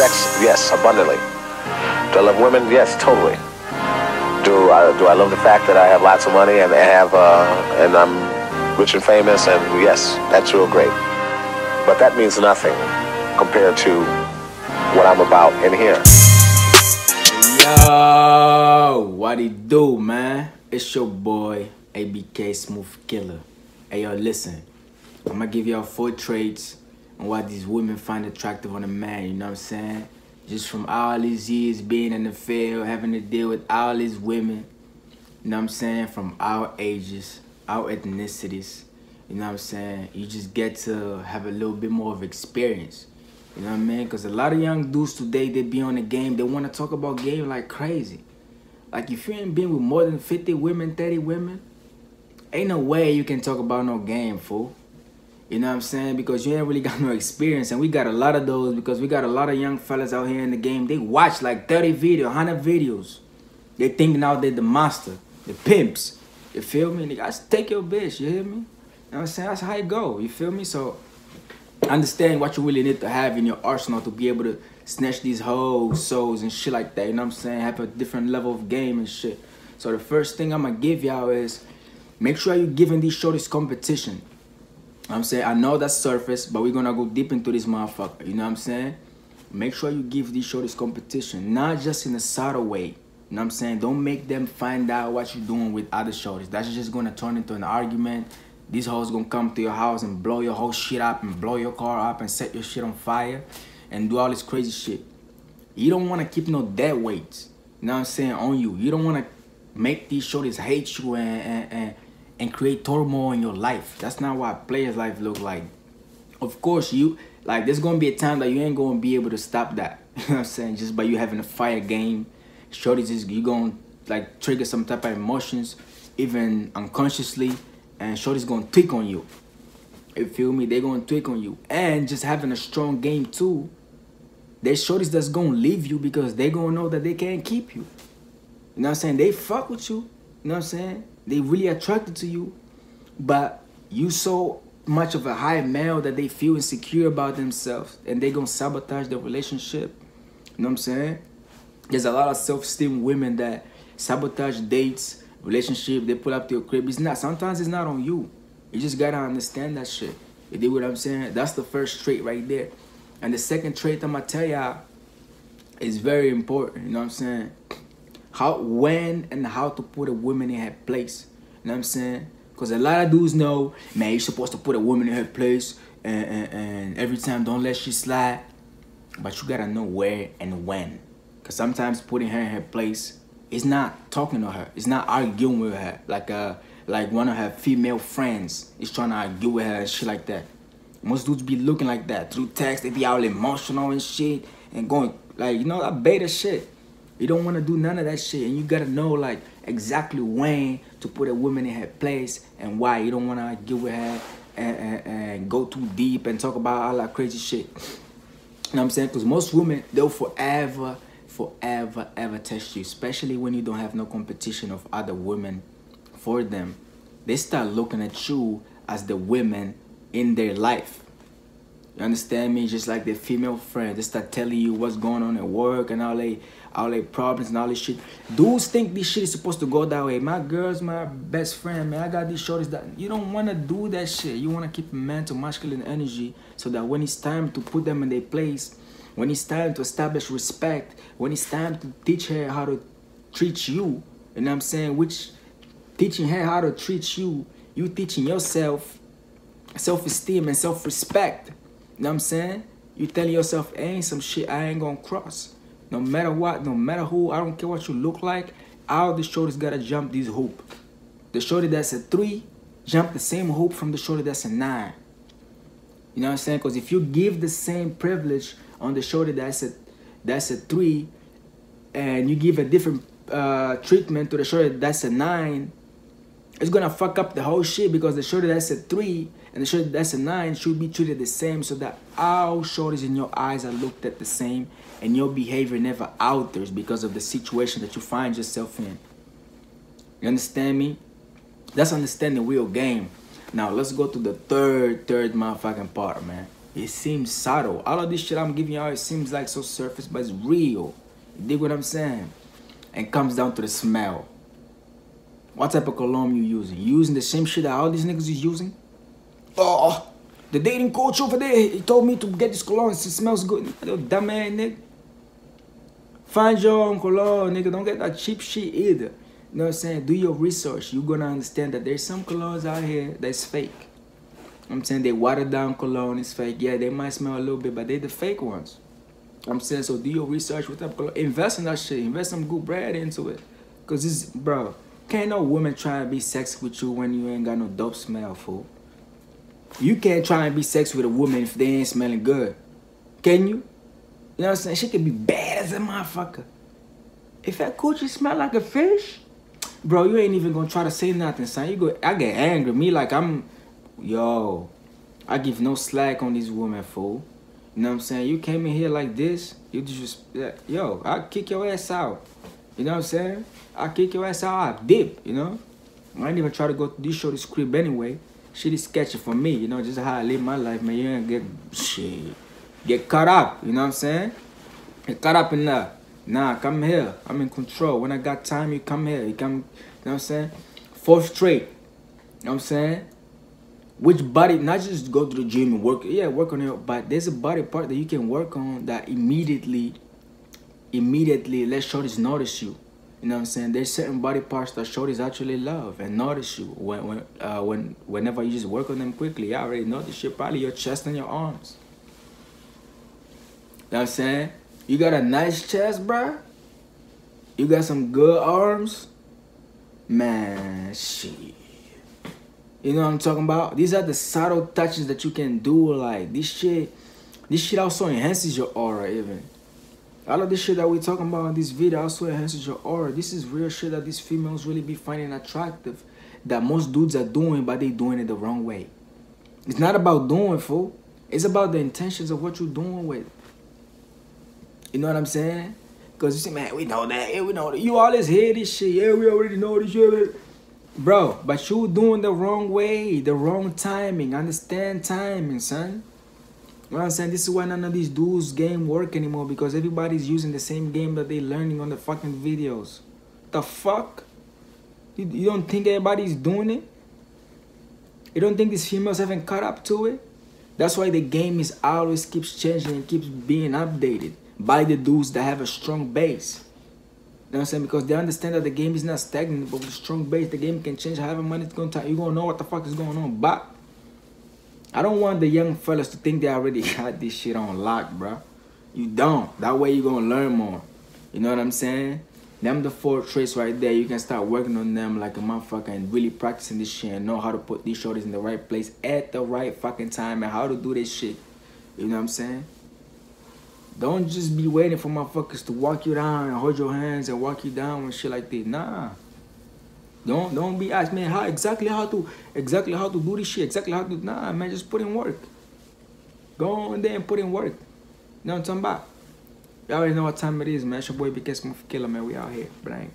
sex? Yes, abundantly. Do I love women? Yes, totally. Do I love the fact that I have lots of money and and I'm rich and famous? And yes, that's real great. But that means nothing compared to what I'm about in here. Yo, what it do, man? It's your boy, ABK Smooth Killer. Hey, yo, listen. I'm gonna give y'all 4 traits on what these women find attractive on a man, you know what I'm saying? Just from all these years being in the field, having to deal with all these women, you know what I'm saying? From our ages, our ethnicities, you know what I'm saying? You just get to have a little bit more of experience. You know what I mean? Because a lot of young dudes today, they be on the game. They want to talk about game like crazy. Like, if you ain't been with more than 50 women, 30 women, ain't no way you can talk about no game, fool. You know what I'm saying? Because you ain't really got no experience. And we got a lot of those because we got a lot of young fellas out here in the game. They watch like 30 videos, 100 videos. They think now they're the master, the pimps. You feel me? They guys take your bitch, you hear me? You know what I'm saying? That's how it go, you feel me? So understand what you really need to have in your arsenal to be able to snatch these hoes, souls, and shit like that. You know what I'm saying? Have a different level of game and shit. So the first thing I'm gonna give y'all is make sure you're giving these shorties competition. You know what I'm saying? I know that's surface, but we're gonna go deep into this motherfucker. You know what I'm saying? Make sure you give these shorties competition, not just in a subtle way. You know what I'm saying? Don't make them find out what you're doing with other shorties. That's just gonna turn into an argument. These hoes gonna come to your house and blow your whole shit up and blow your car up and set your shit on fire and do all this crazy shit. You don't wanna keep no dead weights, you know what I'm saying, on you. You don't wanna make these shorties hate you and create turmoil in your life. That's not what players' life look like. Of course, there's gonna be a time that you ain't gonna be able to stop that. You know what I'm saying? Just by you having a fire game, shorties you gonna like trigger some type of emotions, even unconsciously. And shorty's gonna tweak on you. You feel me? They gonna tweak on you. And just having a strong game too. There's shorties that's gonna leave you because they gonna know that they can't keep you. You know what I'm saying? They fuck with you. You know what I'm saying? They really attracted to you. But you so much of a high male that they feel insecure about themselves. And they gonna sabotage the relationship. You know what I'm saying? There's a lot of self-esteem women that sabotage dates, relationship. They pull up to your crib. Sometimes it's not on you. You just gotta understand that shit. You dig what I'm saying? That's the first trait right there. And the second trait I'm gonna tell y'all is very important. You know what I'm saying? When and how to put a woman in her place. You know what I'm saying? Because a lot of dudes know, man, you're supposed to put a woman in her place and every time don't let she slide. But you gotta know where and when. Because sometimes putting her in her place, it's not talking to her. It's not arguing with her. Like one of her female friends is trying to argue with her and shit like that. Most dudes be looking like that. Through text, they be all emotional and shit. And going, like, you know, that beta shit. You don't want to do none of that shit. And you got to know, like, exactly when to put a woman in her place and why. You don't want to argue with her and go too deep and talk about all that crazy shit. You know what I'm saying? Because most women, they'll forever ever test you, especially when you don't have no competition of other women for them. They start looking at you as the women in their life. You understand me? Just like their female friend, they start telling you what's going on at work and all they problems and all this shit. Dudes think this shit is supposed to go that way. My girl's my best friend, man. I got these shorties that you don't want to do that shit. You want to keep a mental masculine energy so that when it's time to put them in their place, when it's time to establish respect, when it's time to teach her how to treat you, you know what I'm saying? Which teaching her how to treat you, you teaching yourself self-esteem and self-respect. You know what I'm saying? You telling yourself, ain't some shit I ain't gonna cross. No matter what, no matter who, I don't care what you look like, all the shorties gotta jump this hoop. The shorty that's a 3, jump the same hoop from the shorty that's a 9. You know what I'm saying? Because if you give the same privilege on the shorty that's a 3 and you give a different treatment to the shorty that's a 9, it's gonna fuck up the whole shit because the shorty that's a 3 and the shorty that's a 9 should be treated the same so that all shorties in your eyes are looked at the same and your behavior never alters because of the situation that you find yourself in. You understand me? That's understanding real game. Now let's go to the third motherfucking part, man. It seems subtle. All of this shit I'm giving y'all, it seems like so surface, but it's real. You dig what I'm saying? And comes down to the smell. What type of cologne you using? You using the same shit that all these niggas is using? Oh, the dating coach over there, he told me to get this cologne. It smells good. Dumb ass nigga. Find your own cologne, nigga. Don't get that cheap shit either. You know what I'm saying? Do your research. You're gonna understand that there's some colognes out here that's fake. I'm saying they watered down cologne is fake. Yeah, they might smell a little bit, but they're the fake ones. I'm saying, so do your research with that cologne. Invest in that shit. Invest some good bread into it. Cause this, bro, can't no woman try and be sexy with you when you ain't got no dope smell, fool. You can't try and be sexy with a woman if they ain't smelling good. Can you? You know what I'm saying? She can be bad as a motherfucker. If that coochie smell like a fish, bro, you ain't even gonna try to say nothing, son. You go, I get angry. Me like yo, I give no slack on these women, fool. You know what I'm saying? You came in here like this, you just, yo, I'll kick your ass out. You know what I'm saying? I'll kick your ass out, I'll dip, you know? I ain't even try to go to this shorty's crib anyway. Shit is sketchy for me, you know, just how I live my life, man. You ain't get caught up, you know what I'm saying? Get caught up in that. Nah, come here. I'm in control. When I got time, you come here. You come, you know what I'm saying? 4th straight. You know what I'm saying? Which body, not just go to the gym and work, yeah, work on it, but there's a body part that you can work on that immediately let shorties notice you. You know what I'm saying? There's certain body parts that shorties actually love and notice you whenever you just work on them quickly. I already notice shit, probably your chest and your arms. You know what I'm saying? You got a nice chest, bruh. You got some good arms. Man, shit. You know what I'm talking about? These are the subtle touches that you can do. Like, this shit also enhances your aura even. All of this shit that we talking about in this video also enhances your aura. This is real shit that these females really be finding attractive. That most dudes are doing, but they doing it the wrong way. It's not about doing, fool. It's about the intentions of what you're doing with. You know what I'm saying? Because you say, man, we know that. Yeah, we know that. You always hear this shit. Yeah, we already know this shit. Bro, but you doing the wrong way, the wrong timing. Understand timing, son. You know what I'm saying? This is why none of these dudes game work anymore, because everybody's using the same game that they learning on the fucking videos. The fuck? You don't think everybody's doing it? You don't think these females haven't caught up to it? That's why the game is always keeps changing and keeps being updated by the dudes that have a strong base. You know what I'm saying? Because they understand that the game is not stagnant, but with a strong base, the game can change however much it's going to take. You're going to know what the fuck is going on. But I don't want the young fellas to think they already got this shit on lock, bro. You don't. That way you're going to learn more. You know what I'm saying? Them the 4 traits right there. You can start working on them like a motherfucker and really practicing this shit and know how to put these shorties in the right place at the right fucking time and how to do this shit. You know what I'm saying? Don't just be waiting for motherfuckers to walk you down and hold your hands and walk you down and shit like that. Nah. Don't be asked, man, how to do this shit, exactly how to, nah, man, just put in work. Go on there and put in work. You know what I'm talking about? Y'all already know what time it is, man. It's your boy ABK Smooth Killer, man. We out here, bang.